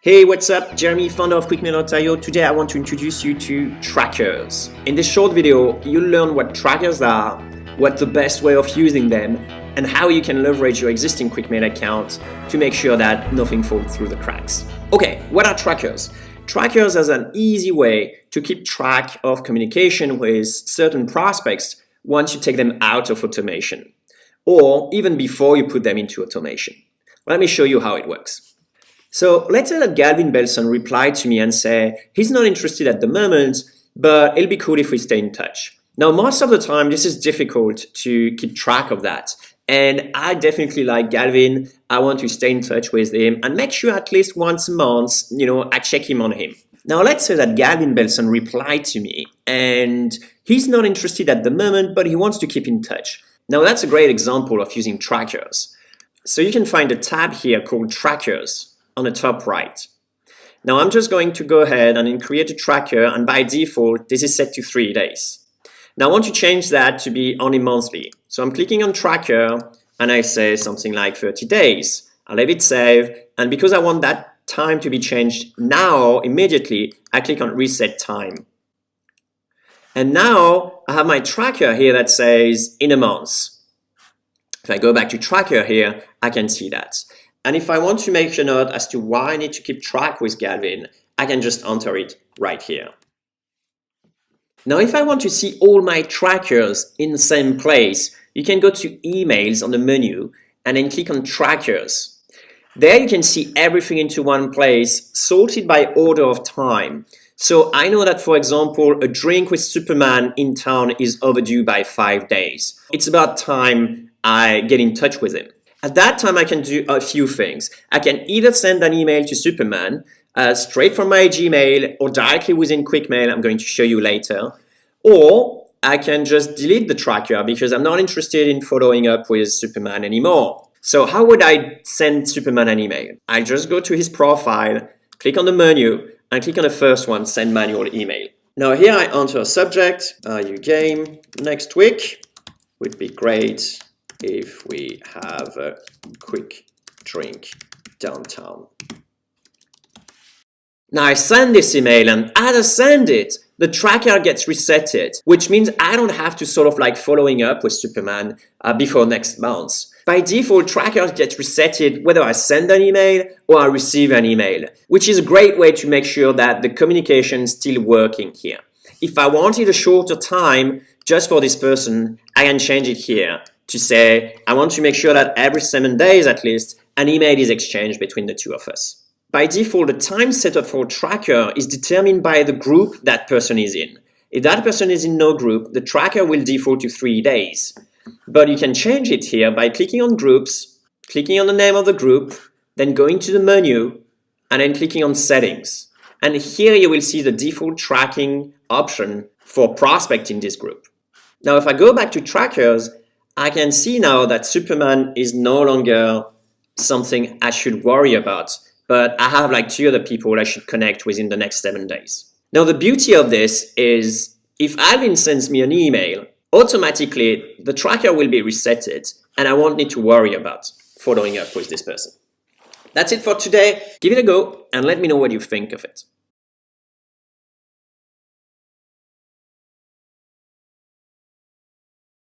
Hey, what's up? Jeremy, founder of QuickMail.io. Today I want to introduce you to trackers. In this short video, you'll learn what trackers are, what's the best way of using them, and how you can leverage your existing QuickMail account to make sure that nothing falls through the cracks. Okay, what are trackers? Trackers are an easy way to keep track of communication with certain prospects once you take them out of automation, or even before you put them into automation. Let me show you how it works. So let's say that Galvin Belson replied to me and say he's not interested at the moment, but it'll be cool if we stay in touch. Now, most of the time, this is difficult to keep track of that. And I definitely like Galvin. I want to stay in touch with him and make sure at least once a month, I check in on him. Now, let's say that Galvin Belson replied to me and he's not interested at the moment, but he wants to keep in touch. Now, that's a great example of using trackers. So you can find a tab here called Trackers on the top right. Now I'm just going to go ahead and create a tracker, and by default this is set to 3 days. Now I want to change that to be only monthly. So I'm clicking on tracker and I say something like 30 days. I leave it save, and because I want that time to be changed now immediately, I click on reset time. And now I have my tracker here that says in a month. If I go back to tracker here, I can see that. And if I want to make a note as to why I need to keep track with Galvin, I can just enter it right here. Now, if I want to see all my trackers in the same place, you can go to emails on the menu and then click on trackers. There you can see everything into one place, sorted by order of time. So I know that, for example, a drink with Superman in town is overdue by 5 days. It's about time I get in touch with him. At that time, I can do a few things. I can either send an email to Superman straight from my Gmail or directly within QuickMail, I'm going to show you later, or I can just delete the tracker because I'm not interested in following up with Superman anymore. So how would I send Superman an email? I just go to his profile, click on the menu, and click on the first one, send manual email. Now here I enter a subject, are you game next week? Would be great if we have a quick drink downtown. Now I send this email, and as I send it, the tracker gets resetted, which means I don't have to following up with Superman before next month. By default, trackers get resetted whether I send an email or I receive an email, which is a great way to make sure that the communication is still working here. If I wanted a shorter time just for this person, I can change it here to say, I want to make sure that every 7 days at least, an email is exchanged between the two of us. By default, the time set up for a tracker is determined by the group that person is in. If that person is in no group, the tracker will default to 3 days. But you can change it here by clicking on groups, clicking on the name of the group, then going to the menu, and then clicking on settings. And here you will see the default tracking option for prospect in this group. Now, if I go back to trackers, I can see now that Superman is no longer something I should worry about, but I have 2 other people I should connect within the next 7 days. Now, the beauty of this is if Alvin sends me an email, automatically the tracker will be resetted and I won't need to worry about following up with this person. That's it for today. Give it a go and let me know what you think of it.